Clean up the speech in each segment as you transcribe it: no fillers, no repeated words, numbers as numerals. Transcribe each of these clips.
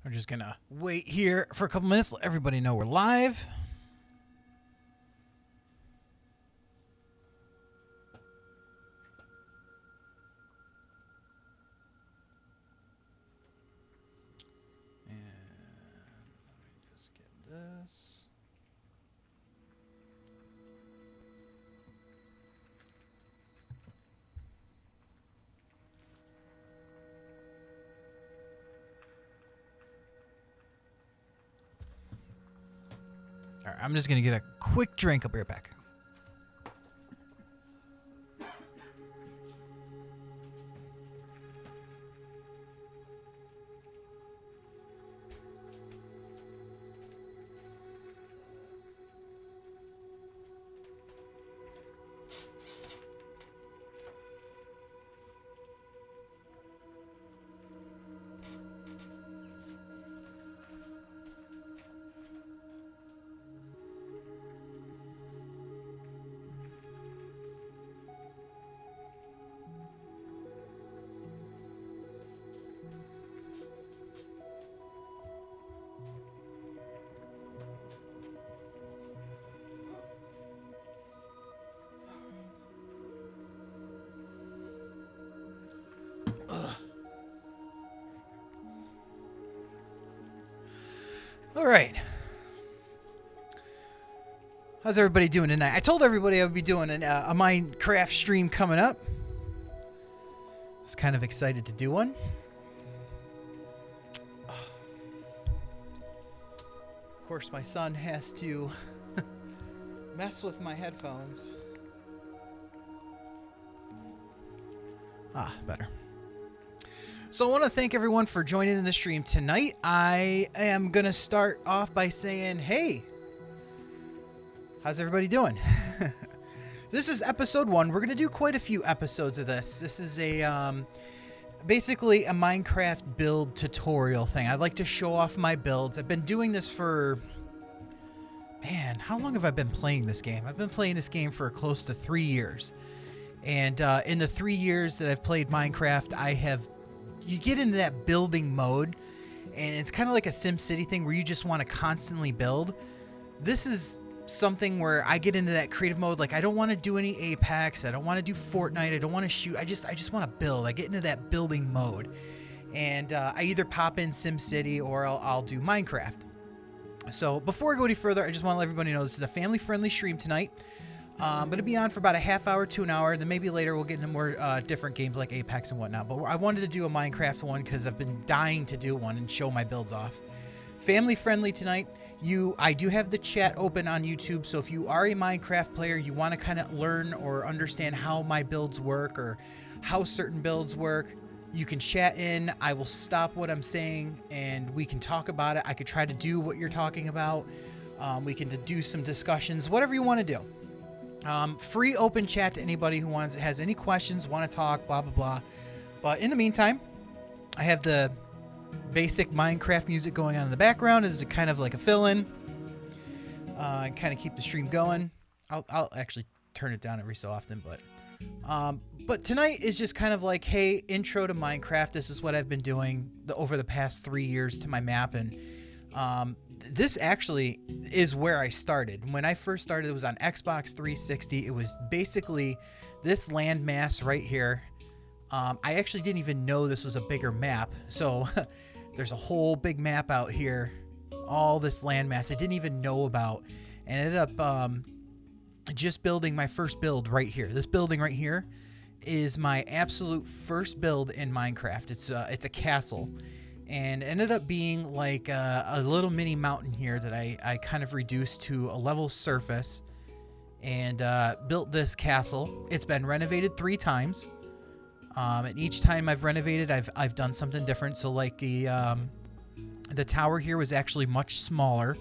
We're just gonna wait here for a couple minutes, let everybody know we're live. And let me just get this. All right, I'm just going to get a quick drink. I'll be right back. All right. How's everybody doing tonight? I told everybody I would be doing a Minecraft stream coming up. I was kind of excited to do one. Of course, my son has to mess with my headphones. Ah, better. So I want to thank everyone for joining in the stream tonight. I am going to start off by saying, hey, how's everybody doing? This is episode 1. We're going to do quite a few episodes of this. This is a basically a Minecraft build tutorial thing. I'd like to show off my builds. I've been doing this for, man, how long have I been playing this game? I've been playing this game for close to 3 years. And in the 3 years that I've played Minecraft, you get into that building mode, and it's kind of like a SimCity thing where you just want to constantly build. This is something where I get into that creative mode. Like, I don't want to do any Apex. I don't want to do Fortnite. I don't want to shoot. I just want to build. I get into that building mode, and I either pop in SimCity or I'll do Minecraft. So before I go any further, I just want to let everybody know this is a family-friendly stream tonight. I'm going to be on for about a half hour to an hour. Then maybe later we'll get into more different games like Apex and whatnot. But I wanted to do a Minecraft one because I've been dying to do one and show my builds off. Family friendly tonight. I do have the chat open on YouTube. So if you are a Minecraft player, you want to kind of learn or understand how my builds work or how certain builds work, you can chat in. I will stop what I'm saying and we can talk about it. I could try to do what you're talking about. We can do some discussions, whatever you want to do. Free open chat to anybody who has any questions, want to talk, blah, blah, blah. But in the meantime, I have the basic Minecraft music going on in the background as kind of like a fill-in. And kind of keep the stream going. I'll actually turn it down every so often, but tonight is just kind of like, hey, intro to Minecraft. This is what I've been doing over the past 3 years to my map, and this actually is where I started. When I first started, it was on Xbox 360. It was basically this landmass right here. I actually didn't even know this was a bigger map. So there's a whole big map out here, all this landmass I didn't even know about, and ended up just building my first build right here. This building right here is my absolute first build in Minecraft. It's a castle. And ended up being like a little mini mountain here that I kind of reduced to a level surface and built this castle. It's been renovated 3 times. And each time I've renovated, I've done something different. So like the tower here was actually much smaller,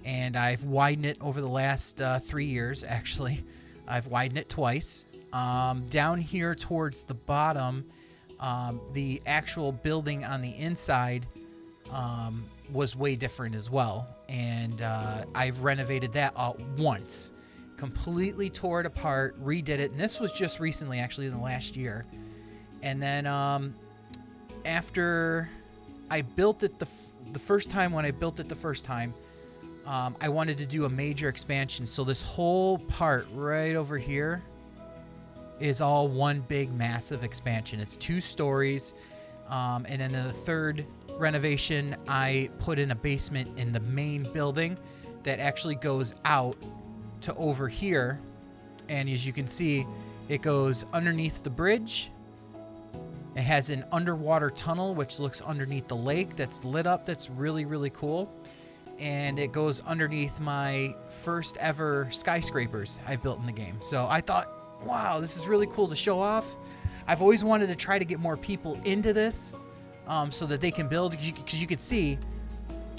and I've widened it over the last 3 years. Actually, I've widened it twice. Down here towards the bottom, the actual building on the inside was way different as well, and I've renovated that once, completely tore it apart, redid it, and this was just recently, actually in the last year. And then after I built it the first time when I built it the first time, I wanted to do a major expansion. So this whole part right over here is all one big massive expansion. It's 2 stories. And then in the third renovation, I put in a basement in the main building that actually goes out to over here. And as you can see, it goes underneath the bridge. It has an underwater tunnel, which looks underneath the lake that's lit up. That's really, really cool. And it goes underneath my first ever skyscrapers I built in the game. So I thought, wow, this is really cool to show off. I've always wanted to try to get more people into this so that they can build, because you could see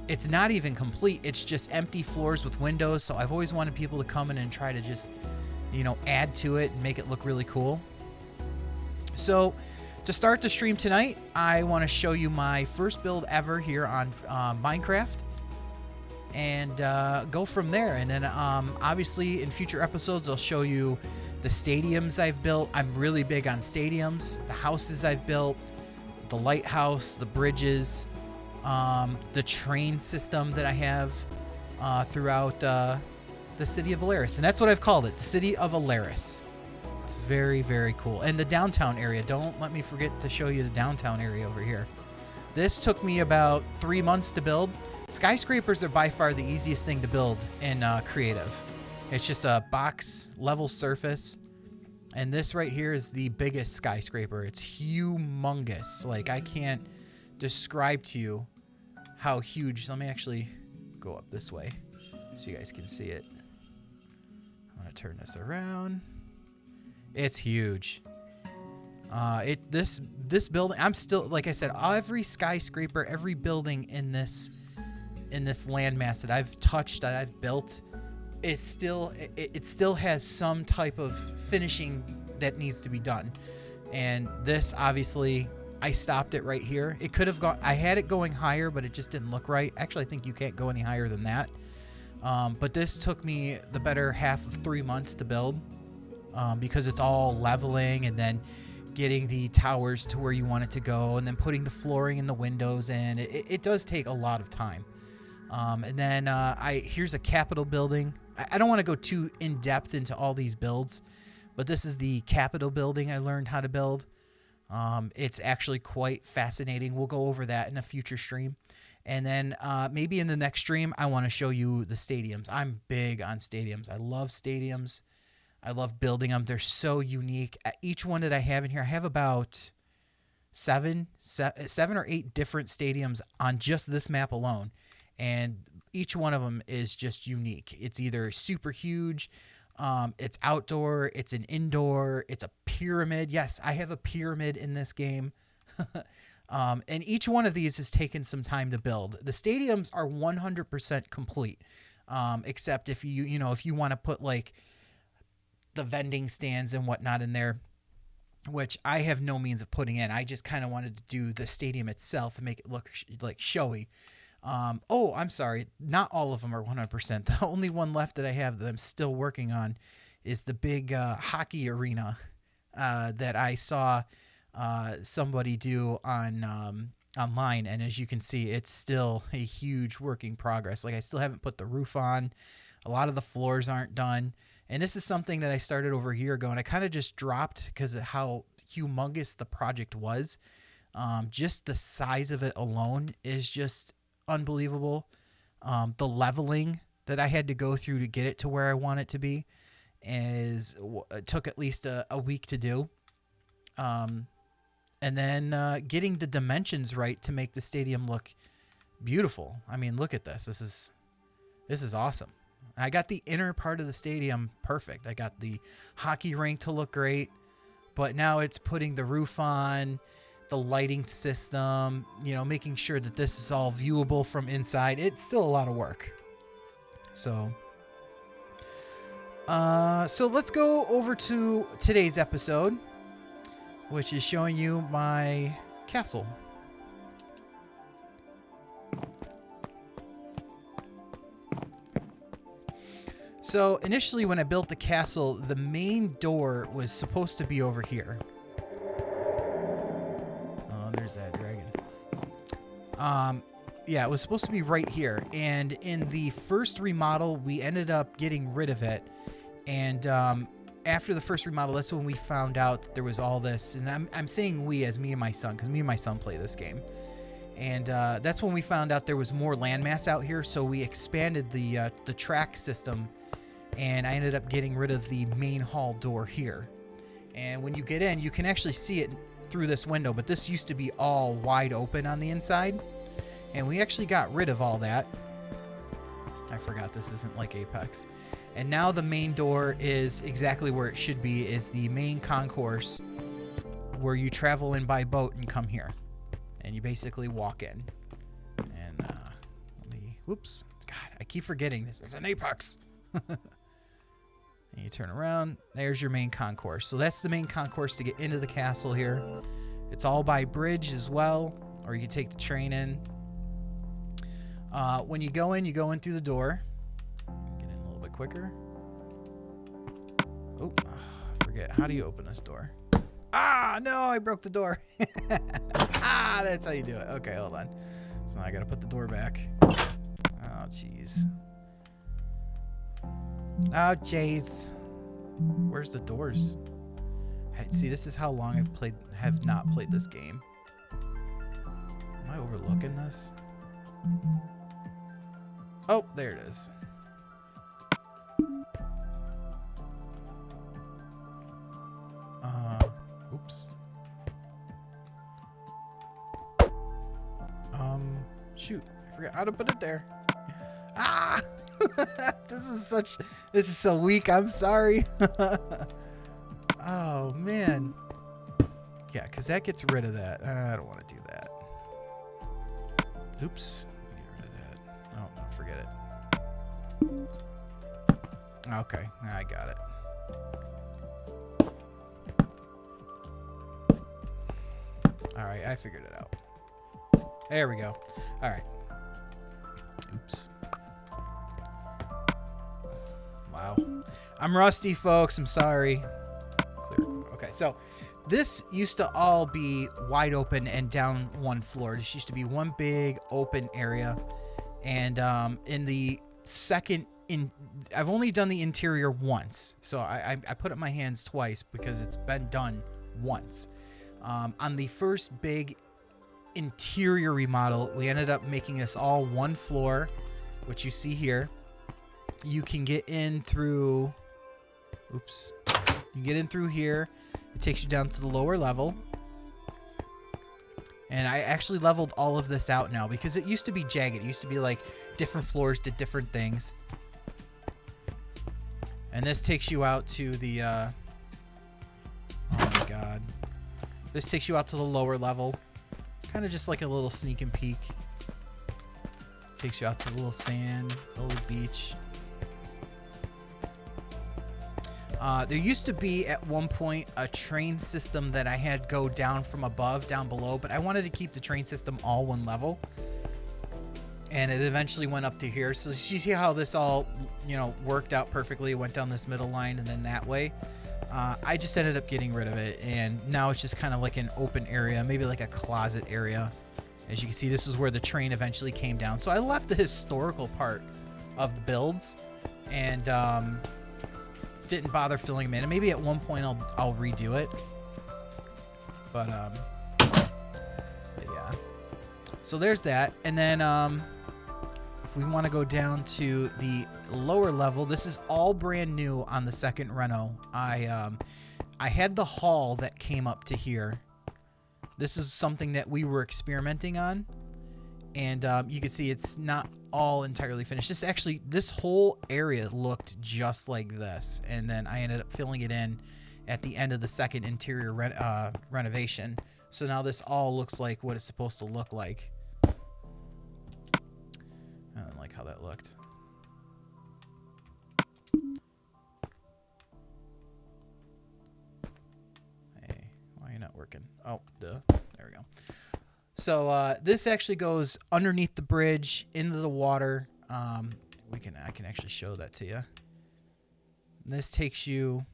it's not even complete. It's just empty floors with windows. So I've always wanted people to come in and try to just, you know, add to it and make it look really cool. So to start the stream tonight, I want to show you my first build ever here on Minecraft. And go from there. And then obviously in future episodes I'll show you the stadiums I've built. I'm really big on stadiums, the houses I've built, the lighthouse, the bridges, the train system that I have throughout the city of Alaris. And that's what I've called it, the city of Alaris. It's very, very cool. And the downtown area, don't let me forget to show you the downtown area over here. This took me about 3 months to build. Skyscrapers are by far the easiest thing to build in creative. It's just a box level surface. And this right here is the biggest skyscraper. It's humongous. Like, I can't describe to you how huge. Let me actually go up this way so you guys can see it. I'm going to turn this around. It's huge. This building, I'm still, like I said, every skyscraper, every building in this landmass that I've touched, that I've built, is still, it still has some type of finishing that needs to be done. And this, obviously, I stopped it right here. It could have gone, I had it going higher, but it just didn't look right. Actually, I think you can't go any higher than that. But this took me the better half of 3 months to build, because it's all leveling and then getting the towers to where you want it to go, and then putting the flooring and the windows in. It does take a lot of time. And then here's a Capitol building. I don't want to go too in depth into all these builds, but this is the Capitol building I learned how to build. It's actually quite fascinating. We'll go over that in a future stream. And then maybe in the next stream, I want to show you the stadiums. I'm big on stadiums. I love stadiums. I love building them. They're so unique. Each one that I have in here, I have about seven or eight different stadiums on just this map alone. And each one of them is just unique. It's either super huge, it's outdoor, it's an indoor, it's a pyramid. Yes, I have a pyramid in this game. And each one of these has taken some time to build. The stadiums are 100% complete, except if if you want to put like the vending stands and whatnot in there, which I have no means of putting in. I just kind of wanted to do the stadium itself and make it look like showy. Oh, I'm sorry. Not all of them are 100%. The only one left that I have that I'm still working on is the big hockey arena that I saw somebody do on online. And as you can see, it's still a huge work in progress. Like, I still haven't put the roof on. A lot of the floors aren't done. And this is something that I started over a year ago, and I kind of just dropped because of how humongous the project was. Just the size of it alone is just unbelievable. The leveling that I had to go through to get it to where I want it to be it took at least a week to do. And then getting the dimensions right to make the stadium look beautiful. I mean, look at this. This is awesome. I got the inner part of the stadium perfect. I got the hockey rink to look great, but now it's putting the roof on, the lighting system, making sure that this is all viewable from inside. It's still a lot of work. So let's go over to today's episode, which is showing you my castle. So initially when I built the castle, the main door was supposed to be over here. Oh, there's that dragon. yeah, it was supposed to be right here. And in the first remodel, we ended up getting rid of it. And after the first remodel, that's when we found out that there was all this. And I'm saying we as me and my son, because me and my son play this game. And that's when we found out there was more landmass out here. So we expanded the track system. And I ended up getting rid of the main hall door here. And when you get in, you can actually see it through this window. But this used to be all wide open on the inside. And we actually got rid of all that. I forgot this isn't like Apex. And now the main door is exactly where it should be, is the main concourse where you travel in by boat and come here. And you basically walk in. And let me, whoops. God, I keep forgetting this is an Apex. And you turn around. There's your main concourse. So that's the main concourse to get into the castle here. It's all by bridge as well. Or you can take the train in. When you go in through the door. Get in a little bit quicker. Oh, I forget. How do you open this door? Ah, no, I broke the door. Ah, that's how you do it. Okay, hold on. So now I gotta put the door back. Oh, jeez. Oh, jeez. Where's the doors? See, this is how long have not played this game. Am I overlooking this? Oh, there it is. Oops. Shoot. I forgot how to put it there. Ah! This is so weak. I'm sorry. Oh, man. Yeah, because that gets rid of that. I don't want to do that. Oops. Get rid of that. Oh, forget it. Okay, I got it. All right, I figured it out. There we go. All right. Oops. Wow. I'm rusty, folks. I'm sorry. Clear. Okay, so this used to all be wide open and down one floor. This used to be one big open area. And in the second, I've only done the interior once. So I put up my hands twice because it's been done once. On the first big interior remodel, we ended up making this all one floor, which you see here. You can get in through, oops, you can get in through here. It takes you down to the lower level. And I actually leveled all of this out now because it used to be jagged. It used to be like different floors did different things. And this takes you out to the, oh my God. This takes you out to the lower level. Kind of just like a little sneak and peek. Takes you out to the little sand, the little beach. There used to be at one point a train system that I had go down from above, down below, but I wanted to keep the train system all one level. And it eventually went up to here. So you see how this all, you know, worked out perfectly. It went down this middle line and then that way. I just ended up getting rid of it, and now it's just kind of like an open area, maybe like a closet area. As you can see, this is where the train eventually came down. So I left the historical part of the builds and didn't bother filling them in. And maybe at one point I'll redo it. But yeah. So there's that. And then if we want to go down to the lower level, this is all brand new on the second reno. I had the hall that came up to here. This is something that we were experimenting on, and you can see it's not all entirely finished. This whole area looked just like this, and then I ended up filling it in at the end of the second interior renovation. So now this all looks like what it's supposed to look like. I don't like how that looked. Hey, why are you not working? Oh, duh. There we go. So this actually goes underneath the bridge into the water. I can actually show that to you. This takes you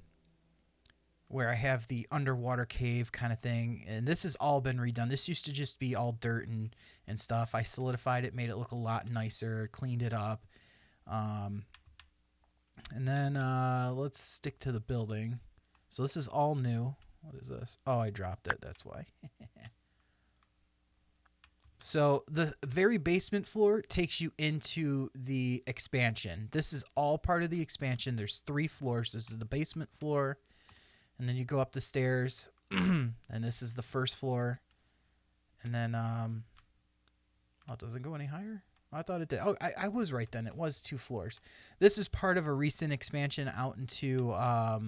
where I have the underwater cave kind of thing. And this has all been redone. This used to just be all dirt and stuff. I solidified it, made it look a lot nicer, cleaned it up. And then let's stick to the building. So this is all new. What is this? Oh, I dropped it. That's why. So the very basement floor takes you into the expansion. This is all part of the expansion. There's 3 floors. This is the basement floor. And then you go up the stairs. And this is the first floor. And then, oh, it doesn't go any higher? I thought it did. Oh, I was right then. It was 2 floors. This is part of a recent expansion out into, I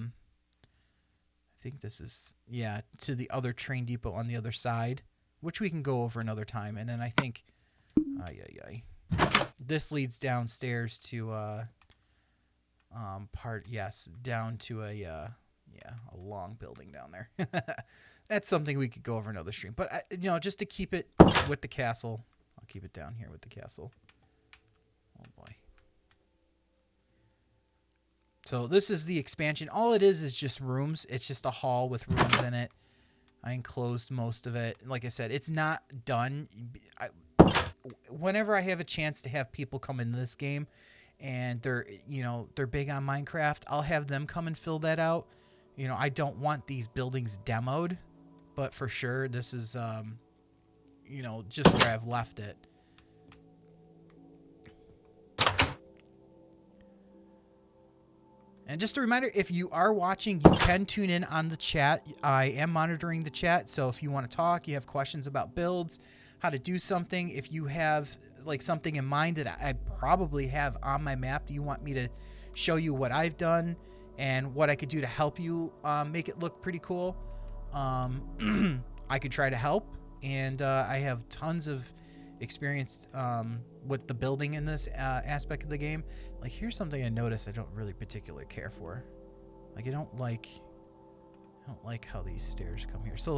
think this is, yeah, to the other train depot on the other side, which we can go over another time. And then I think, this leads downstairs to, down to a long building down there. That's something we could go over another stream. But, you know, just to keep it with the castle, I'll keep it down here with the castle. Oh, boy. So this is the expansion. All it is just rooms. It's just a hall with rooms in it. I enclosed most of it. Like I said, it's not done. Whenever I have a chance to have people come into this game and they're big on Minecraft, I'll have them come and fill that out. You know, I don't want these buildings demoed, but for sure this is, just where I've left it. And just a reminder, if you are watching, you can tune in on the chat. I am monitoring the chat, so if you want to talk, you have questions about builds, how to do something, if you have like something in mind that I probably have on my map, do you want me to show you what I've done and what I could do to help you make it look pretty cool, I could try to help. And I have tons of experience with the building in this aspect of the game. Like, here's something I noticed I don't really particularly care for. Like, I don't like how these stairs come here. So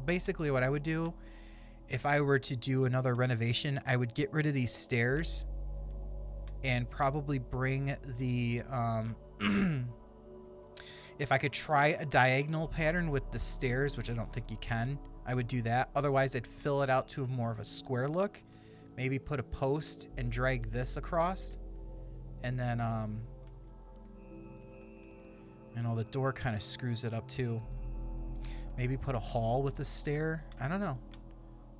basically what I would do if I were to do another renovation, I would get rid of these stairs and probably bring the if I could try a diagonal pattern with the stairs, which I don't think you can, I would do that. Otherwise, I'd fill it out to more of a square look. Maybe put a post and drag this across. And then, the door kind of screws it up too. Maybe put a hall with a stair. I don't know.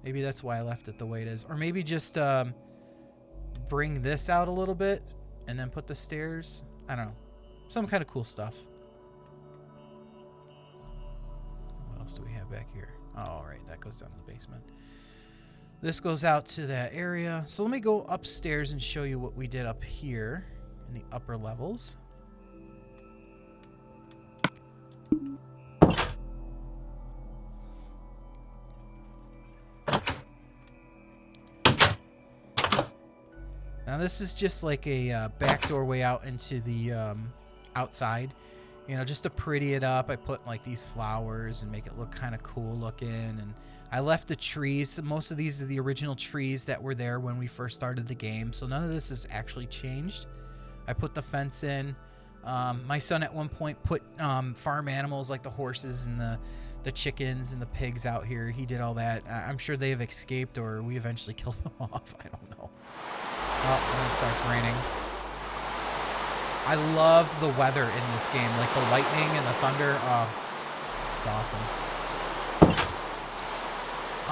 Maybe that's why I left it the way it is. Or maybe just bring this out a little bit and then put the stairs. I don't know. Some kind of cool stuff. What else do we have back here? Oh, right. That goes down to the basement. This goes out to that area. So let me go upstairs and show you what we did up here in the upper levels. Now this is just like a back doorway out into the outside. You know, just to pretty it up, I put like these flowers and make it look kind of cool looking. And I left the trees. Most of these are the original trees that were there when we first started the game. So none of this has actually changed. I put the fence in. My son at one point put farm animals like the horses and the chickens and the pigs out here. He did all that. I'm sure they have escaped or we eventually killed them off. I don't know. Oh, and it starts raining. I love the weather in this game, like the lightning and the thunder. Oh, it's awesome.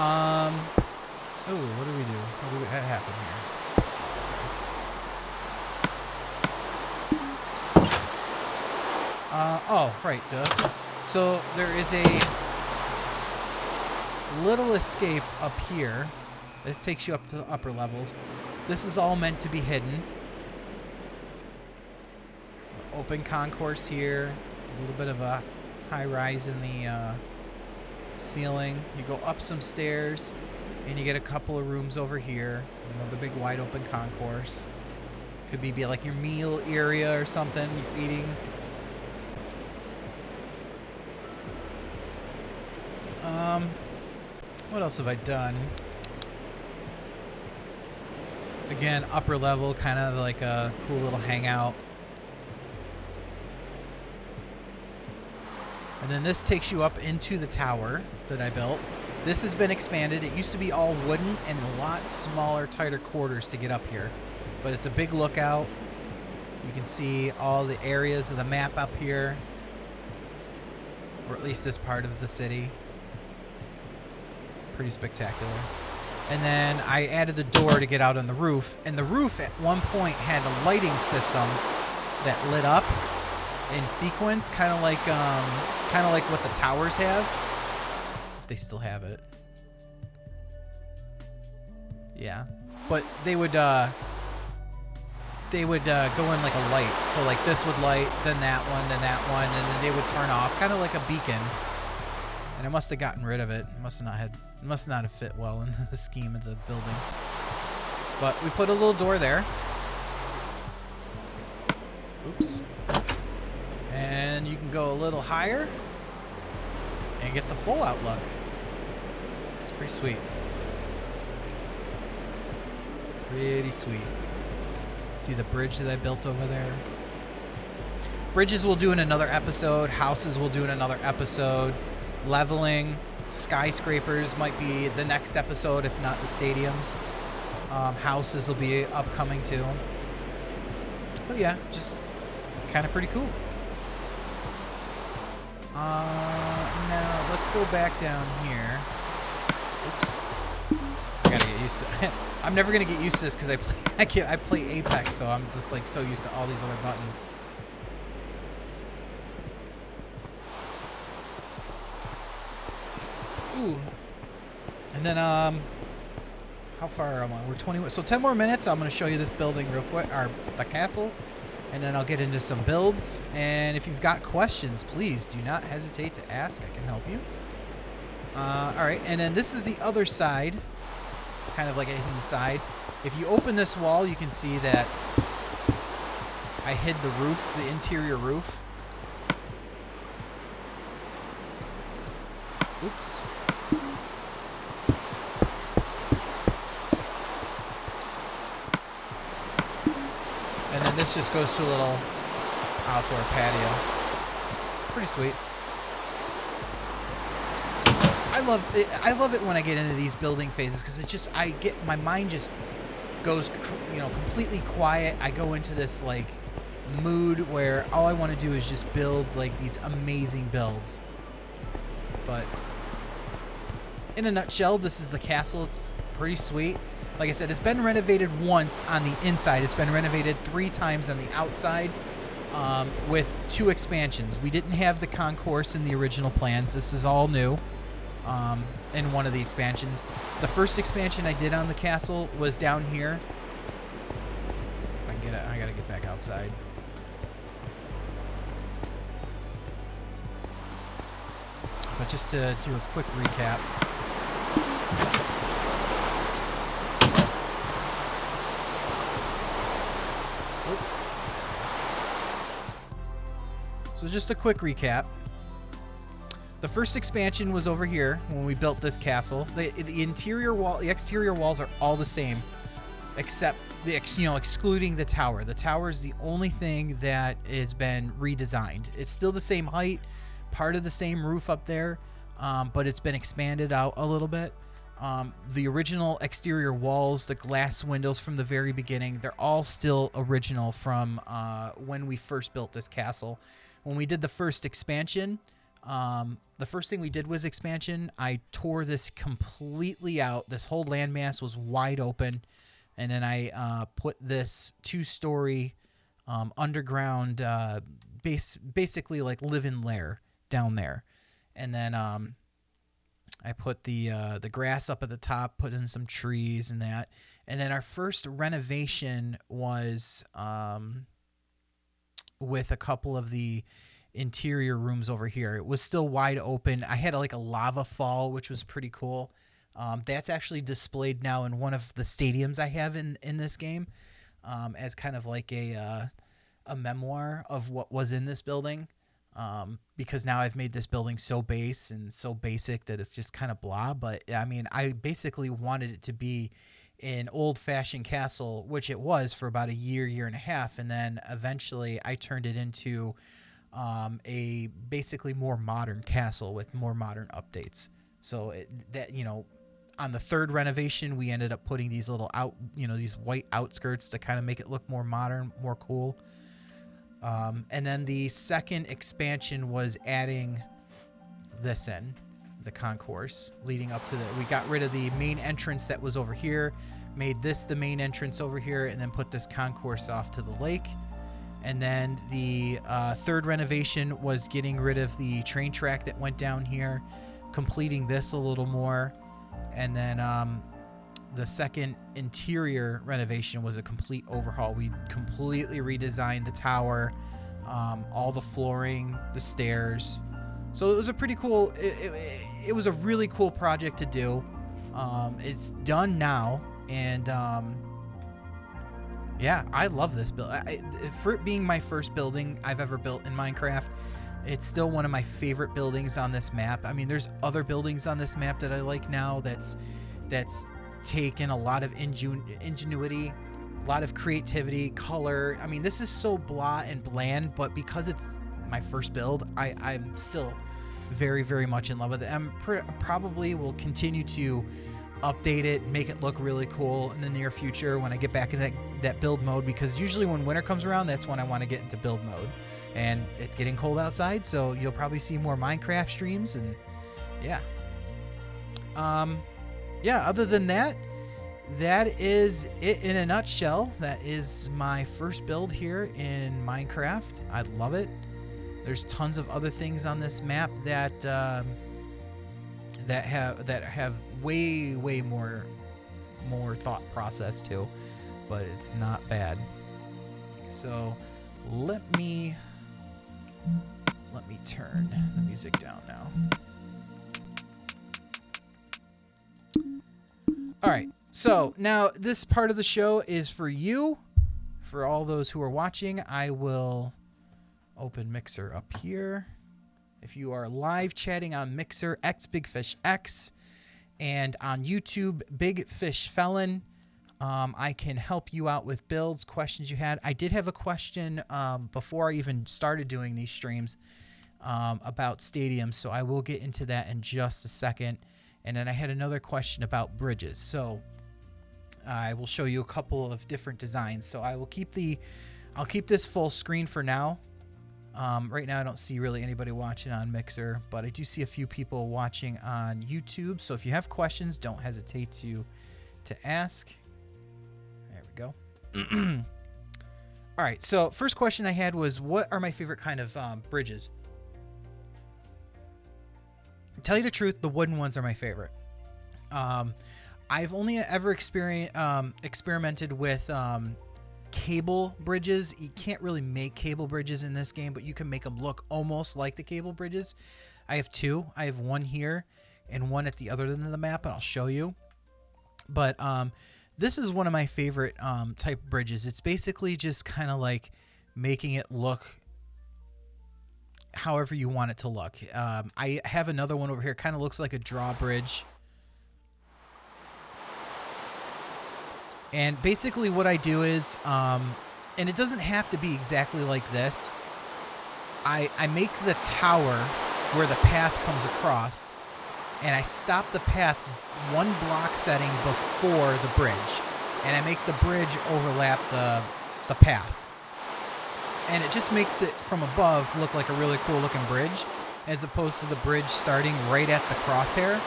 Oh, what do we do? What did that happen here? Oh, right. So there is a little escape up here. This takes you up to the upper levels. This is all meant to be hidden. Open concourse here. A little bit of a high rise in the ceiling. You go up some stairs and you get a couple of rooms over here. Another big wide open concourse. Could be like your meal area or something you're eating. What else have I done? Again, upper level, kind of like a cool little hangout. And then this takes you up into the tower that I built. This has been expanded. It used to be all wooden and a lot smaller, tighter quarters to get up here. But it's a big lookout. You can see all the areas of the map up here. Or at least this part of the city. Pretty spectacular. And then I added the door to get out on the roof. And the roof at one point had a lighting system that lit up in sequence, kind of like what the towers have. If they still have it. Yeah. But they would go in like a light. So like this would light, then that one, and then they would turn off, kind of like a beacon. And I must have gotten rid of it. Must not have fit well in the scheme of the building. But we put a little door there. Oops. And you can go a little higher and get the full outlook. It's pretty sweet. Pretty sweet. See the bridge that I built over there? Bridges we'll do in another episode. Houses we'll do in another episode. Leveling, skyscrapers might be the next episode, if not the stadiums. Houses will be upcoming too. But yeah, just kind of pretty cool. Now let's go back down here. Oops. I gotta get used to it. I'm never gonna get used to this because I play Apex, so I'm just like so used to all these other buttons. Ooh. And then how far am I? We're 20. So 10 more minutes. I'm gonna show you this building real quick, or the castle, and then I'll get into some builds. And if you've got questions, please do not hesitate to ask. I can help you. All right, and then this is the other side, kind of like a hidden side. If you open this wall, you can see that I hid the roof, the interior roof. Oops. And then this just goes to a little outdoor patio. Pretty sweet. I love it when I get into these building phases because it's just my mind just goes completely quiet. I go into this like mood where all I want to do is just build like these amazing builds. But in a nutshell, this is the castle. It's pretty sweet. Like I said, it's been renovated once on the inside. It's been renovated 3 times on the outside with 2 expansions. We didn't have the concourse in the original plans. This is all new in one of the expansions. The first expansion I did on the castle was down here. If I can get it, I gotta get back outside. But just to do a quick recap. So just a quick recap. The first expansion was over here when we built this castle. The interior wall, the exterior walls are all the same, except excluding the tower. The tower is the only thing that has been redesigned. It's still the same height, part of the same roof up there, but it's been expanded out a little bit. The original exterior walls, the glass windows from the very beginning, they're all still original from when we first built this castle. When we did the first expansion, the first thing we did was expansion. I tore this completely out. This whole landmass was wide open. And then I put this 2-story underground, basically like live-in lair down there. And then I put the grass up at the top, put in some trees and that. And then our first renovation was with a couple of the interior rooms over here. It was still wide open. I had like a lava fall, which was pretty cool. That's actually displayed now in one of the stadiums I have in this game, as kind of like a memoir of what was in this building. Because now I've made this building so base and so basic that it's just kind of blah. But I mean, I basically wanted it to be an old-fashioned castle, which it was for about a year and a half. And then eventually I turned it into a basically more modern castle with more modern updates. So on the third renovation, we ended up putting these little these white outskirts to kind of make it look more modern, more cool. And then the second expansion was adding this in, the concourse leading up to we got rid of the main entrance that was over here, made this the main entrance over here, and then put this concourse off to the lake. And then the third renovation was getting rid of the train track that went down here, completing this a little more. And then the second interior renovation was a complete overhaul. We completely redesigned the tower, all the flooring, the stairs. So it was a pretty cool, it was a really cool project to do. It's done now, and yeah, I love this build. For it being my first building I've ever built in Minecraft, it's still one of my favorite buildings on this map. I mean, there's other buildings on this map that I like now that's taken a lot of ingenuity, a lot of creativity, color. I mean, this is so blah and bland, but because it's my first build, I'm still very, very much in love with it. I'm probably will continue to update it, make it look really cool in the near future when I get back in that build mode, because usually when winter comes around, that's when I want to get into build mode. And it's getting cold outside, so you'll probably see more Minecraft streams. And yeah, other than that, that is it in a nutshell. That is my first build here in Minecraft. I love it. There's tons of other things on this map that have way more thought process too, but it's not bad. So let me turn the music down now. All right, so now this part of the show is for you, for all those who are watching. I will open Mixer up here. If you are live chatting on Mixer, xBIGFISHx, and on YouTube, Big Fish Fellan, I can help you out with builds, questions you had. I did have a question before I even started doing these streams about stadiums, so I will get into that in just a second. And then I had another question about bridges, so I will show you a couple of different designs. So I will keep this full screen for now. Right now I don't see really anybody watching on Mixer, but I do see a few people watching on YouTube. So if you have questions, don't hesitate to ask. There we go. All right, so first question I had was, what are my favorite kind of bridges? To tell you the truth, the wooden ones are my favorite. I've only ever experimented with cable bridges. You can't really make cable bridges in this game, but you can make them look almost like the cable bridges. I have two. I have one here and one at the other end of the map, and I'll show you. But this is one of my favorite type of bridges. It's basically just kind of like making it look however you want it to look. I have another one over here. Kind of looks like a drawbridge. And basically what I do is, and it doesn't have to be exactly like this. I make the tower where the path comes across, and I stop the path one block setting before the bridge. And I make the bridge overlap the path. And it just makes it from above look like a really cool looking bridge, as opposed to the bridge starting right at the crosshair.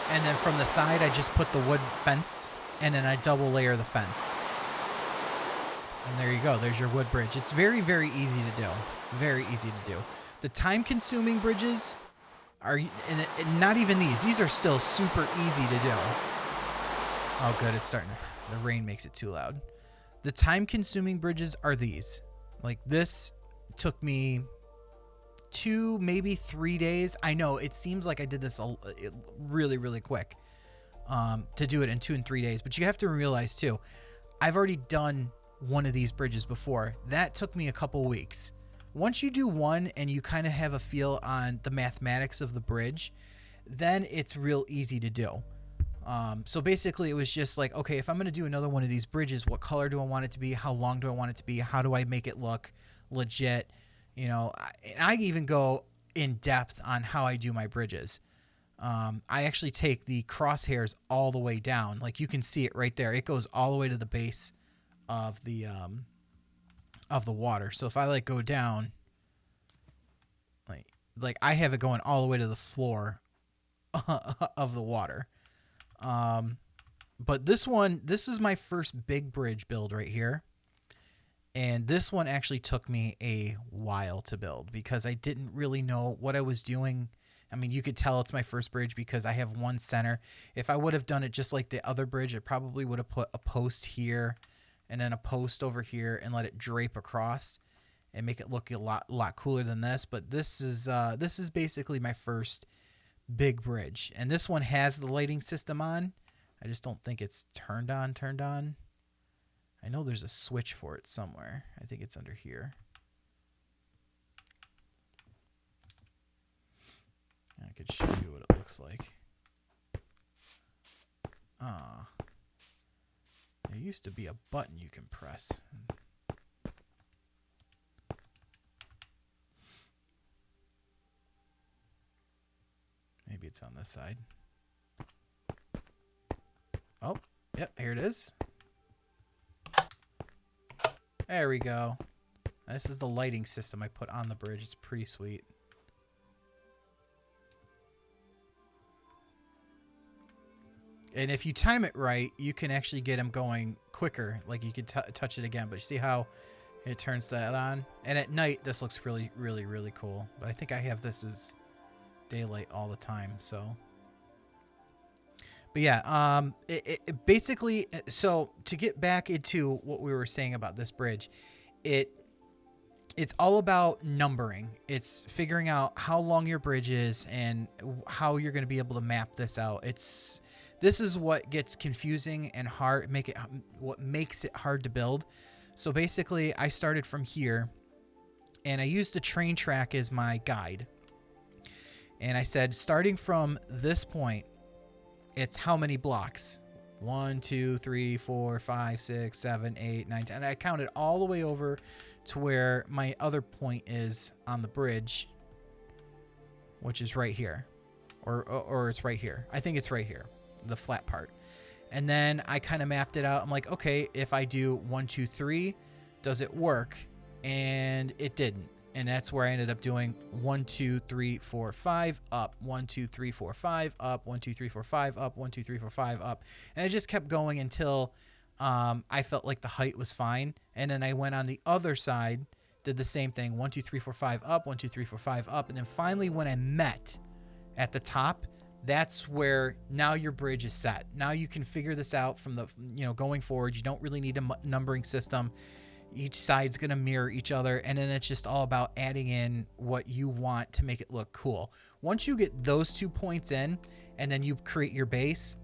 And then from the side, I just put the wood fence, and then I double layer the fence. And there you go. There's your wood bridge. It's very, very easy to do. Very easy to do. The time-consuming bridges are, and not even these. These are still super easy to do. Oh, good. It's starting to, the rain makes it too loud. The time-consuming bridges are these. Like this took me 2, maybe 3 days. I know it seems like I did this really, really quick to do it in 2 and 3 days. But you have to realize too, I've already done one of these bridges before. That took me a couple weeks. Once you do one and you kind of have a feel on the mathematics of the bridge, then it's real easy to do. So basically it was just like, okay, if I'm going to do another one of these bridges, what color do I want it to be? How long do I want it to be? How do I make it look legit? You know, I even go in depth on how I do my bridges. I actually take the crosshairs all the way down. Like you can see it right there. It goes all the way to the base of the water. So if I like go down, like I have it going all the way to the floor of the water. But this is my first big bridge build right here. And this one actually took me a while to build because I didn't really know what I was doing. I mean, you could tell it's my first bridge because I have one center. If I would have done it just like the other bridge, it probably would have put a post here and then a post over here and let it drape across and make it look a lot cooler than this. But this is basically my first big bridge. And this one has the lighting system on. I just don't think it's turned on. I know there's a switch for it somewhere. I think it's under here. I could show you what it looks like. There used to be a button you can press. Maybe it's on this side. Oh, yep, here it is. There we go. This is the lighting system I put on the bridge. It's pretty sweet. And if you time it right, you can actually get them going quicker. Like you could touch it again, but you see how it turns that on? And at night, this looks really, really, really cool. But I think I have this as daylight all the time, so. But yeah, it basically, so to get back into what we were saying about this bridge, it's all about numbering. It's figuring out how long your bridge is and how you're going to be able to map this out. This is what gets confusing and hard, what makes it hard to build. So basically, I started from here, and I used the train track as my guide. And I said, starting from this point, it's how many blocks? 1, 2, 3, 4, 5, 6, 7, 8, 9, 10. And I counted all the way over to where my other point is on the bridge, which is right here. Or it's right here. I think it's right here, the flat part. And then I kind of mapped it out. I'm like, okay, if I do 1, 2, 3, does it work? And it didn't. And that's where I ended up doing 1, 2, 3, 4, 5, up, 1, 2, 3, 4, 5, up, 1, 2, 3, 4, 5, up, 1, 2, 3, 4, 5, up. And I just kept going until I felt like the height was fine. And then I went on the other side, did the same thing, 1, 2, 3, 4, 5, up, 1, 2, 3, 4, 5, up. And then finally when I met at the top, that's where now your bridge is set. Now you can figure this out from the, going forward. You don't really need a numbering system. Each side's going to mirror each other, and then it's just all about adding in what you want to make it look cool. Once you get those 2 points in, and then you create your base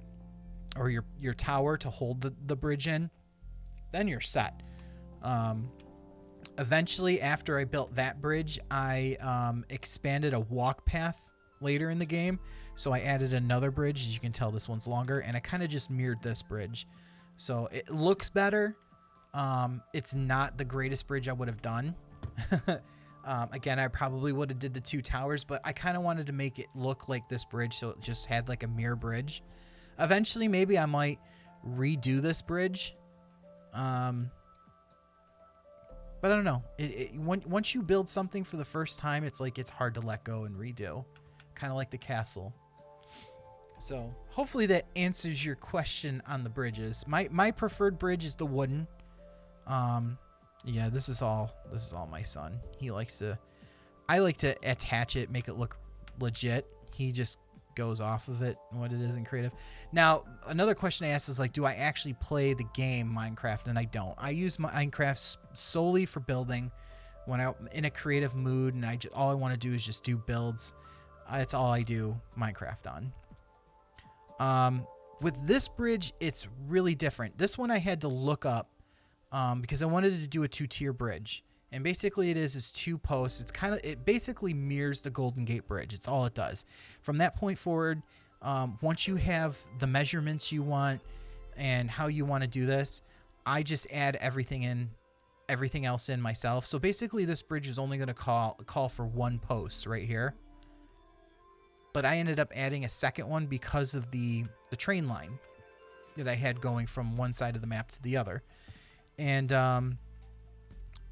or your tower to hold the bridge in, then you're set. Eventually, after I built that bridge, I expanded a walk path later in the game, so I added another bridge. As you can tell, this one's longer, and I kind of just mirrored this bridge. So it looks better. It's not the greatest bridge I would have done. Again, I probably would have did the 2 towers, but I kind of wanted to make it look like this bridge, so it just had like a mirror bridge. Eventually, maybe I might redo this bridge. But I don't know. Once you build something for the first time, it's like it's hard to let go and redo. Kind of like the castle. So hopefully that answers your question on the bridges. My preferred bridge is the wooden. Yeah, this is all my son. He likes to, I like to attach it, make it look legit. He just goes off of it, what it is in creative. Now, another question I asked is like, do I actually play the game Minecraft? And I don't. I use Minecraft solely for building when I'm in a creative mood, and all I want to do is just do builds. That's all I do Minecraft on. With this bridge, it's really different. This one I had to look up because I wanted to do a 2-tier bridge. And basically it is 2 posts. It basically mirrors the Golden Gate Bridge. It's all it does. From that point forward, once you have the measurements you want and how you want to do this, I just add everything in everything else in myself. So basically this bridge is only going to call for one post right here. But I ended up adding a second one because of the train line that I had going from one side of the map to the other. And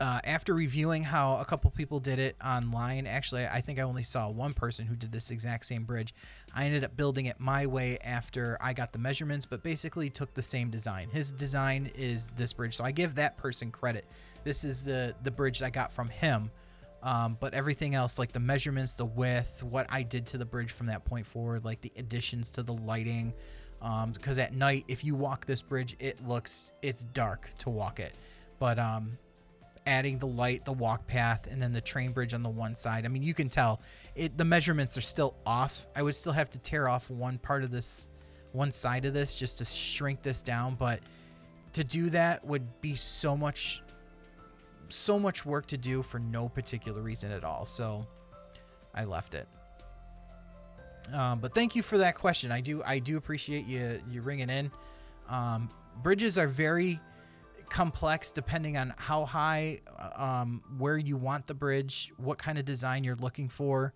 after reviewing how a couple people did it online, actually, I think I only saw one person who did this exact same bridge. I ended up building it my way after I got the measurements, but basically took the same design. His design is this bridge, so I give that person credit. This is the bridge I got from him. But everything else, like the measurements, the width, what I did to the bridge from that point forward, like the additions to the lighting, because at night, if you walk this bridge, it's dark to walk it. But adding the light, the walk path, and then the train bridge on the one side, I mean, you can tell the measurements are still off. I would still have to tear off one side of this just to shrink this down, but to do that would be so much work to do for no particular reason at all. So I left it. But thank you for that question. I do appreciate you ringing in. Bridges are very complex depending on how high, where you want the bridge, what kind of design you're looking for.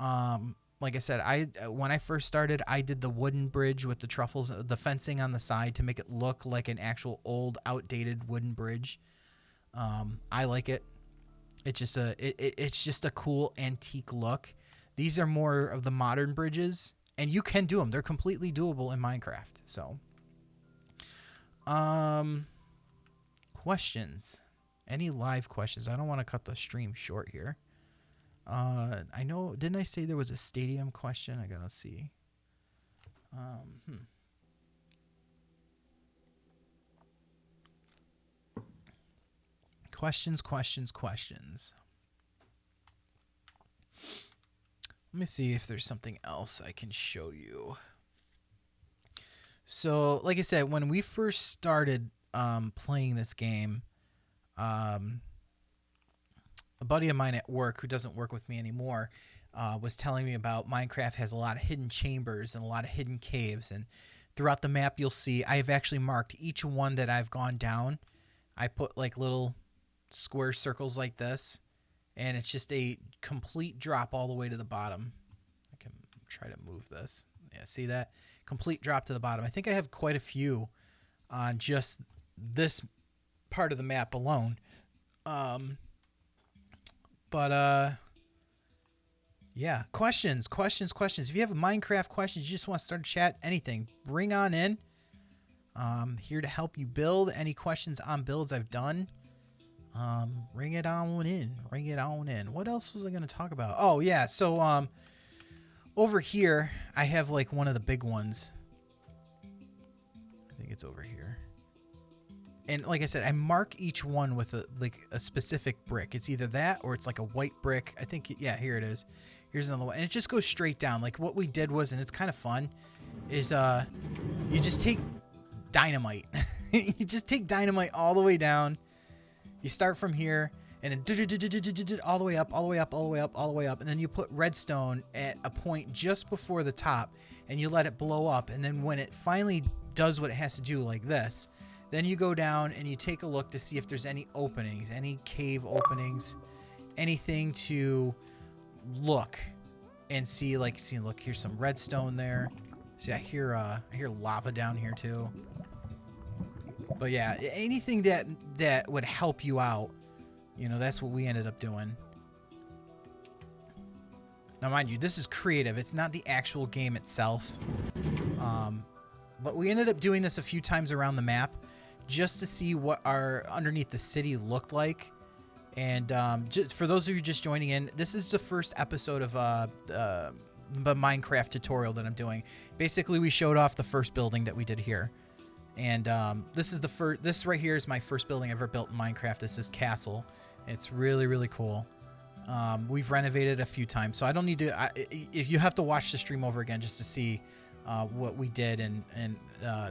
Like I said, when I first started, I did the wooden bridge with the truffles, the fencing on the side to make it look like an actual old, outdated wooden bridge. I like it. It's just a cool antique look. These are more of the modern bridges, and you can do them. They're completely doable in Minecraft. So, questions? Any live questions? I don't want to cut the stream short here. I know, didn't I say there was a stadium question? I gotta see. Questions. Let me see if there's something else I can show you. So, like I said, when we first started playing this game, a buddy of mine at work who doesn't work with me anymore was telling me about Minecraft has a lot of hidden chambers and a lot of hidden caves. And throughout the map, you'll see I've actually marked each one that I've gone down. I put like little square circles like this, and it's just a complete drop all the way to the bottom. I can try to move this. Yeah, see that? Complete drop to the bottom. I think I have quite a few on just this part of the map alone. Yeah, questions. If you have a Minecraft questions, you just want to start a chat, anything, bring on in. Here to help you build. Any questions on builds I've done, ring it on in. What else was I going to talk about? Oh yeah, so over here I have like one of the big ones. I think it's over here. And like I said, I mark each one with a specific brick. It's either that or it's like a white brick. I think, yeah, here it is. Here's another one. And it just goes straight down. Like what we did was, and it's kind of fun, is you just take dynamite. You just take dynamite all the way down. You start from here and then all the way up, all the way up, all the way up, all the way up. And then you put redstone at a point just before the top and you let it blow up. And then when it finally does what it has to do like this, then you go down and you take a look to see if there's any openings, any cave openings, anything to look and see. Like, see, look, here's some redstone there. See, I hear lava down here too. But yeah, anything that would help you out, you know, that's what we ended up doing. Now, mind you, this is creative. It's not the actual game itself. But we ended up doing this a few times around the map just to see what our underneath the city looked like. And just for those of you just joining in, this is the first episode of the Minecraft tutorial that I'm doing. Basically, we showed off the first building that we did here. And this is the first. This right here is my first building I ever built in Minecraft. This is Castle. It's really, really cool. We've renovated a few times, so I don't need to. If you have to watch the stream over again just to see what we did and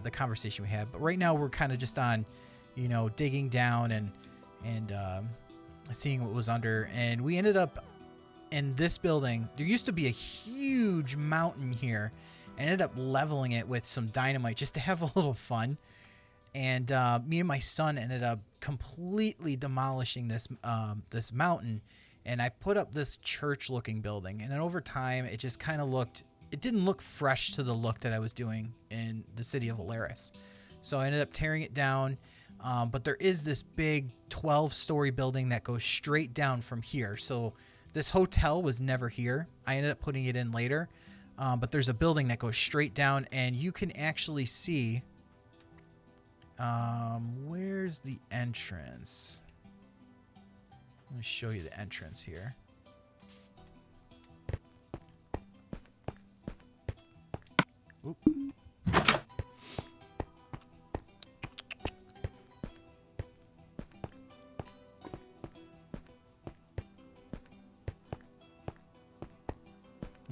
the conversation we had. But right now we're kind of just on, you know, digging down and seeing what was under. And we ended up in this building. There used to be a huge mountain here. I ended up leveling it with some dynamite just to have a little fun. And me and my son ended up completely demolishing this this mountain, and I put up this church-looking building. And then over time, it just kind of looked, it didn't look fresh to the look that I was doing in the city of Alaris. So I ended up tearing it down. But there is this big 12-story building that goes straight down from here. So this hotel was never here. I ended up putting it in later. But there's a building that goes straight down, and you can actually see... where's the entrance? Let me show you the entrance here. Oop.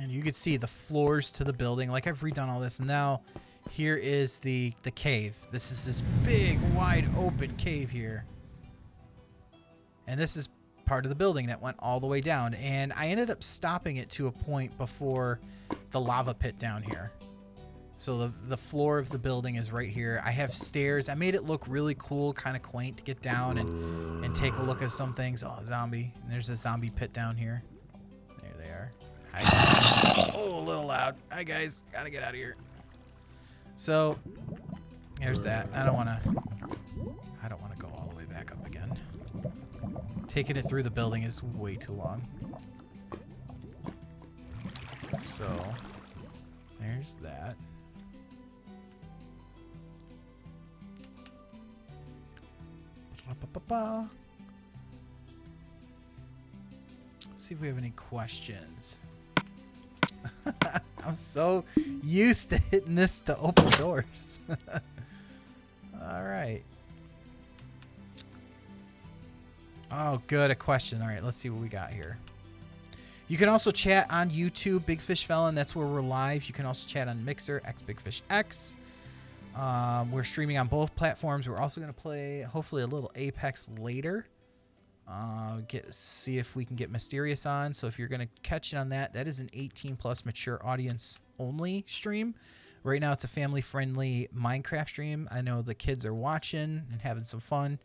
And you can see the floors to the building. Like, I've redone all this, and now here is the cave. This is this big, wide open cave here. And this is part of the building that went all the way down. And I ended up stopping it to a point before the lava pit down here. So the floor of the building is right here. I have stairs. I made it look really cool, kind of quaint to get down and take a look at some things. Oh, zombie. And there's a zombie pit down here. There they are. Hi. Oh, a little loud. Hi, guys. Gotta get out of here. So, there's that. I don't want to go all the way back up again. Taking it through the building is way too long. So, there's that. Let's see if we have any questions. I'm so used to hitting this to open doors. All right. Oh, good. A question. All right. Let's see what we got here. You can also chat on YouTube, Big Fish Fellan. That's where we're live. You can also chat on Mixer, xBIGFISHx. We're streaming on both platforms. We're also going to play, hopefully, a little Apex later. See if we can get Mysterious on. So if you're going to catch it on that, that is an 18+ mature audience only stream. Right now it's a family-friendly Minecraft stream. I know the kids are watching and having some fun.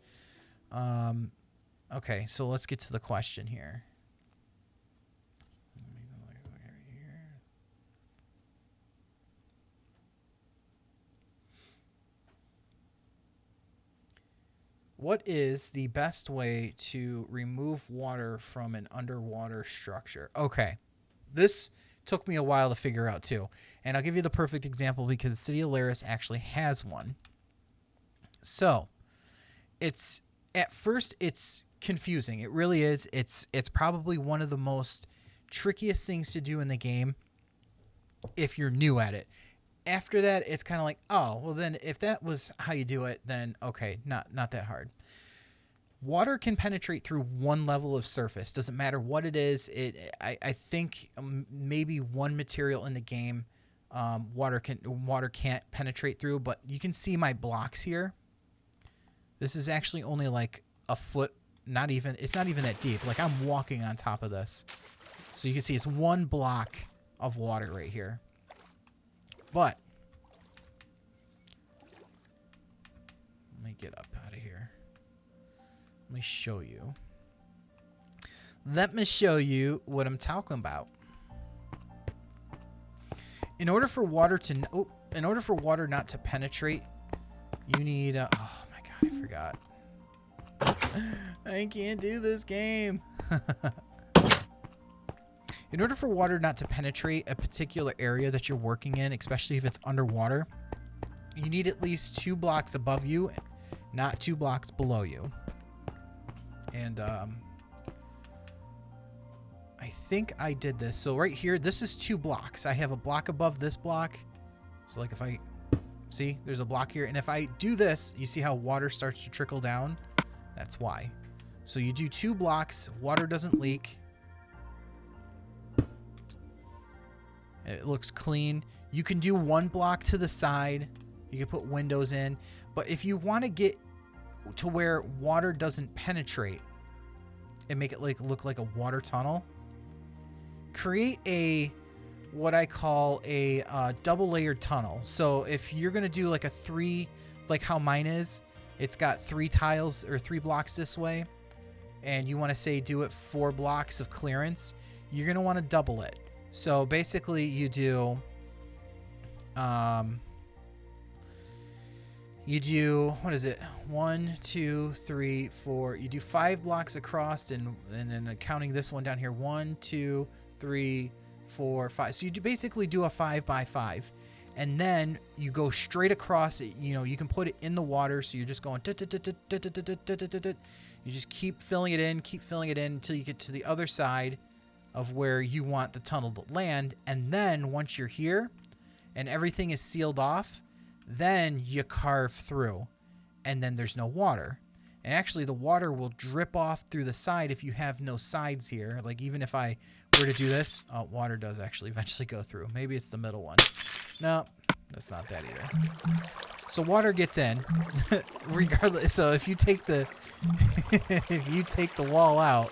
Okay, so let's get to the question here. What is the best way to remove water from an underwater structure? Okay, this took me a while to figure out too. And I'll give you the perfect example because the city of Alaris actually has one. So, at first it's confusing. It really is. It's probably one of the most trickiest things to do in the game if you're new at it. After that, it's kind of like, oh, well then if that was how you do it, then okay, not that hard. Water can penetrate through one level of surface. Doesn't matter what it is. I think maybe one material in the game water can't penetrate through, but you can see my blocks here. This is actually only like a foot, it's not even that deep. Like I'm walking on top of this. So you can see it's one block of water right here. But let me get up out of here. Let me show you. Let me show you what I'm talking about. In order for water not to penetrate, you need oh my god, I forgot. I can't do this game. In order for water not to penetrate a particular area that you're working in, especially if it's underwater, you need at least 2 blocks above you, not 2 blocks below you. And I think I did this. So right here, this is 2 blocks. I have a block above this block. So like if I see, there's a block here. And if I do this, you see how water starts to trickle down? That's why. So you do 2 blocks, water doesn't leak. It looks clean. You can do 1 block to the side. You can put windows in. But if you want to get to where water doesn't penetrate and make it look like a water tunnel, create what I call a double layered tunnel. So if you're going to do like a 3 like how mine is, it's got 3 tiles or 3 blocks this way, and you want to say do it 4 blocks of clearance, you're going to want to double it. So basically you do, what is it? 1, 2, 3, 4. You do 5 blocks across, and then counting this one down here, 1, 2, 3, 4, 5. So you basically do a 5 by 5, and then you go straight across it. You know, you can put it in the water, so you're just going. You just keep filling it in until you get to the other side of where you want the tunnel to land, and then once you're here and everything is sealed off, then you carve through, and then there's no water. And actually the water will drip off through the side if you have no sides here. Like even if I were to do this, water does actually eventually go through. Maybe it's the middle one. No, that's not that either. So water gets in regardless. So if you take the if you take the wall out,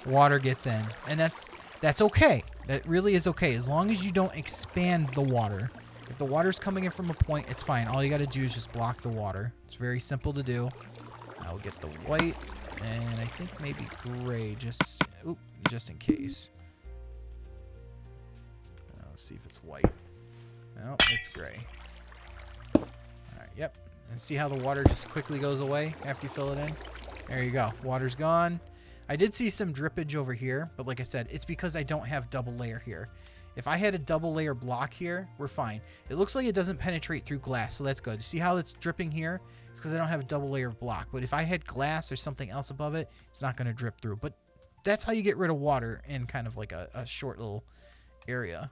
water gets in, and that's okay. That really is okay, as long as you don't expand the water. If the water's coming in from a point, it's fine. All you got to do is just block the water. It's very simple to do. I'll get the white, and I think maybe gray, just in case. Let's see if it's white. No, it's gray. All right, yep. And see how the water just quickly goes away after you fill it in? There you go. Water's gone. I did see some drippage over here, but like I said, it's because I don't have double layer here. If I had a double layer block here, we're fine. It looks like it doesn't penetrate through glass, so that's good. See how it's dripping here? It's because I don't have a double layer of block. But if I had glass or something else above it, it's not going to drip through. But that's how you get rid of water in kind of like a short little area.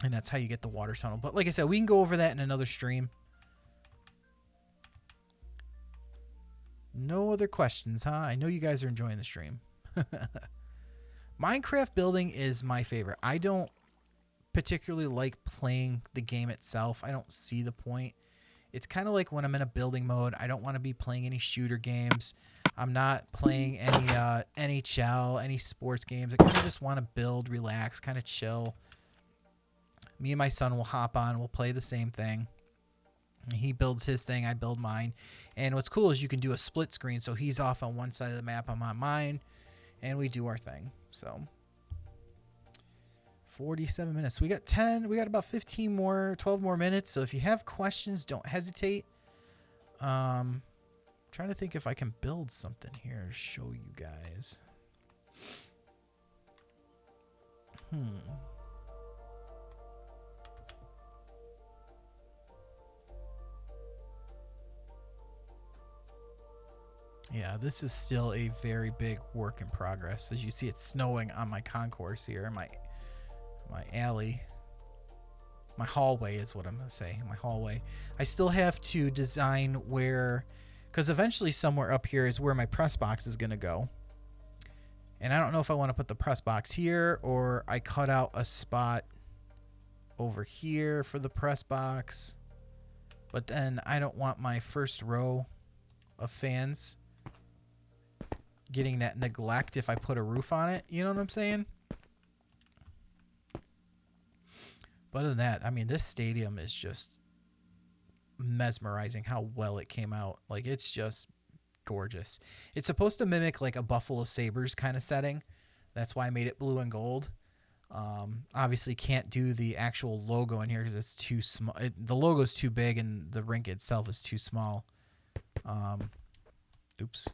And that's how you get the water tunnel. But like I said, we can go over that in another stream. No other questions, huh? I know you guys are enjoying the stream. Minecraft building is my favorite. I don't particularly like playing the game itself. I don't see the point. It's kind of like when I'm in a building mode, I don't want to be playing any shooter games. I'm not playing any NHL, any sports games. I kind of just want to build, relax, kind of chill. Me and my son will hop on. We'll play the same thing. He builds his thing, I build mine. And what's cool is you can do a split screen. So he's off on one side of the map, I'm on mine, and we do our thing. So 47 minutes. We got about 15 more, 12 more minutes. So if you have questions, don't hesitate. Trying to think if I can build something here to show you guys. Yeah, this is still a very big work in progress. As you see, it's snowing on my concourse here, my alley. My hallway is what I'm going to say, my hallway. I still have to design where, because eventually somewhere up here is where my press box is going to go. And I don't know if I want to put the press box here or I cut out a spot over here for the press box. But then I don't want my first row of fans getting that neglect if I put a roof on it. You know what I'm saying? But other than that, I mean, this stadium is just mesmerizing how well it came out. Like, it's just gorgeous. It's supposed to mimic like a Buffalo Sabres kind of setting. That's why I made it blue and gold. Obviously can't do the actual logo in here because it's too small. The logo is too big and the rink itself is too small. Oops.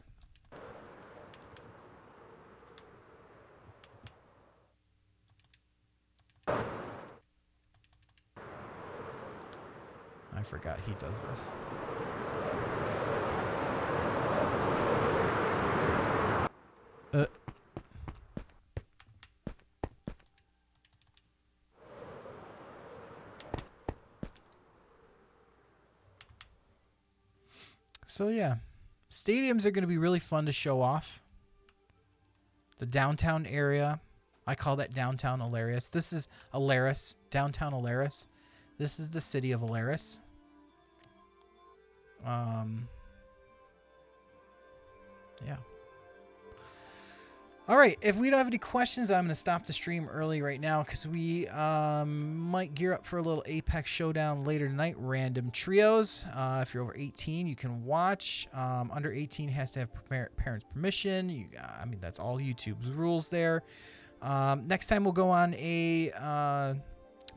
I forgot he does this. So yeah, stadiums are going to be really fun to show off. The downtown area, I call that downtown Alaris. This is Alaris, downtown Alaris. This is the city of Alaris. Yeah. All right, if we don't have any questions, I'm going to stop the stream early right now because we might gear up for a little Apex Showdown later tonight. Random trios. If you're over 18, you can watch. Under 18 has to have parents' permission. I mean, that's all YouTube's rules there. Next time we'll go on a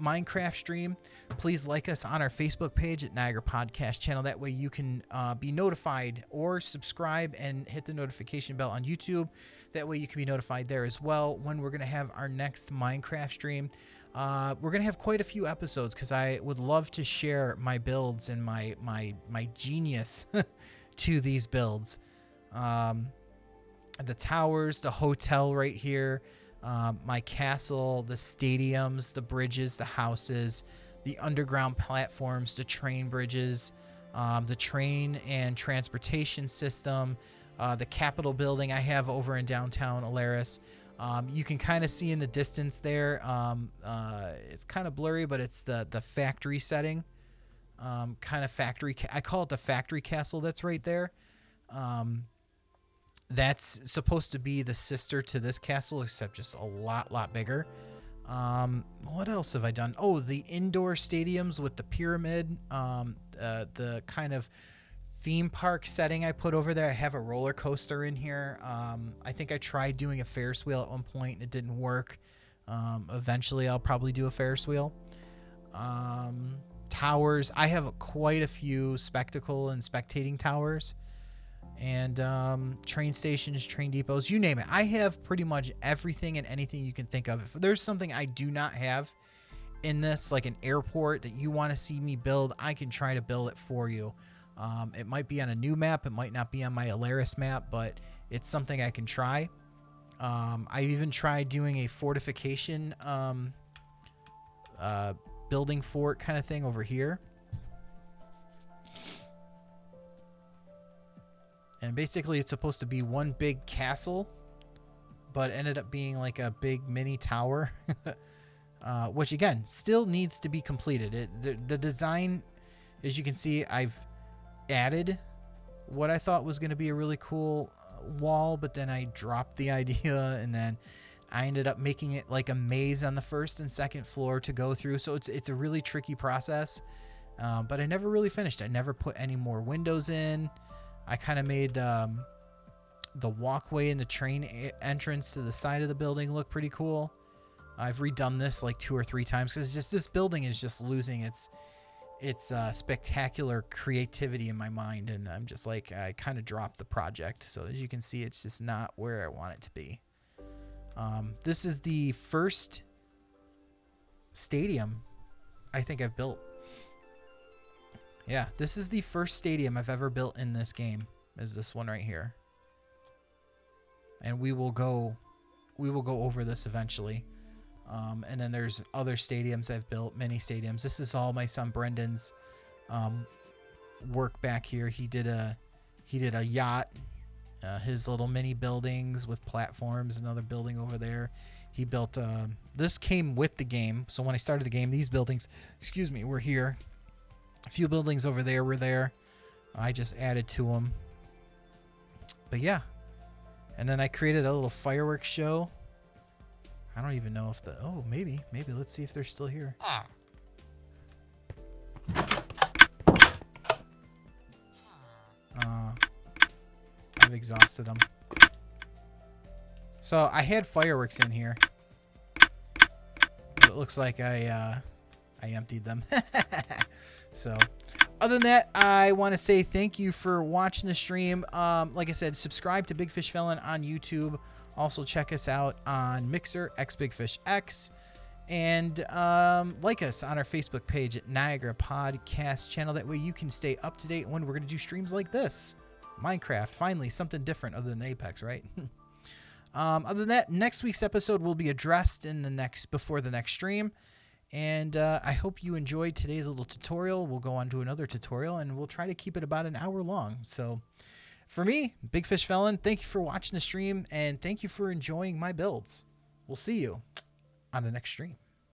Minecraft stream. Please like us on our Facebook page at Niagara Podcast Channel. That way you can be notified, or subscribe and hit the notification bell on YouTube. That way you can be notified there as well when we're going to have our next Minecraft stream. We're going to have quite a few episodes because I would love to share my builds and my genius to these builds. The towers, the hotel right here, my castle, the stadiums, the bridges, the houses, the underground platforms, the train bridges, the train and transportation system, the Capitol building I have over in downtown Alaris. You can kind of see in the distance there. It's kind of blurry, but it's the factory setting, kind of factory. I call it the factory castle that's right there. That's supposed to be the sister to this castle, except just a lot bigger. What else have I done? Oh, the indoor stadiums with the pyramid, the kind of theme park setting I put over there. I have a roller coaster in here. I think I tried doing a Ferris wheel at one point and it didn't work. Eventually I'll probably do a Ferris wheel. Towers. I have quite a few spectacle and spectating towers. And train stations, train depots, you name it. I have pretty much everything and anything you can think of. If there's something I do not have in this, like an airport that you want to see me build, I can try to build it for you. It might be on a new map. It might not be on my Alaris map, but it's something I can try. I even tried doing a fortification building fort kind of thing over here. And basically it's supposed to be one big castle, but ended up being like a big mini tower, which again, still needs to be completed. The design, as you can see, I've added what I thought was going to be a really cool wall, but then I dropped the idea, and then I ended up making it like a maze on the first and second floor to go through. So it's a really tricky process, but I never really finished. I never put any more windows in. I kind of made the walkway and the train entrance to the side of the building look pretty cool. I've redone this like 2 or 3 times because just this building is just losing its spectacular creativity in my mind, and I'm just like, I kind of dropped the project. So as you can see, it's just not where I want it to be. This is the first stadium I think I've built. Yeah, this is the first stadium I've ever built in this game, is this one right here. And we will go over this eventually. And then there's other stadiums I've built, mini stadiums. This is all my son Brendan's work back here. He did a yacht, his little mini buildings with platforms, another building over there. He built this came with the game. So when I started the game, these buildings, excuse me, were here. A few buildings over there were there. I just added to them. But yeah. And then I created a little fireworks show. I don't even know if the... Oh, maybe. Maybe. Let's see if they're still here. I've exhausted them. So I had fireworks in here. But it looks like I emptied them. So, other than that, I want to say thank you for watching the stream. Like I said, subscribe to Big Fish Fellan on YouTube. Also, check us out on Mixer, xBIGFISHx. And like us on our Facebook page at Niagara Podcast Channel. That way you can stay up to date when we're going to do streams like this. Minecraft, finally, something different other than Apex, right? Other than that, next week's episode will be addressed in before the next stream. And I hope you enjoyed today's little tutorial. We'll go on to another tutorial, and we'll try to keep it about an hour long. So for me, Big Fish Fellan, thank you for watching the stream, and thank you for enjoying my builds. We'll see you on the next stream.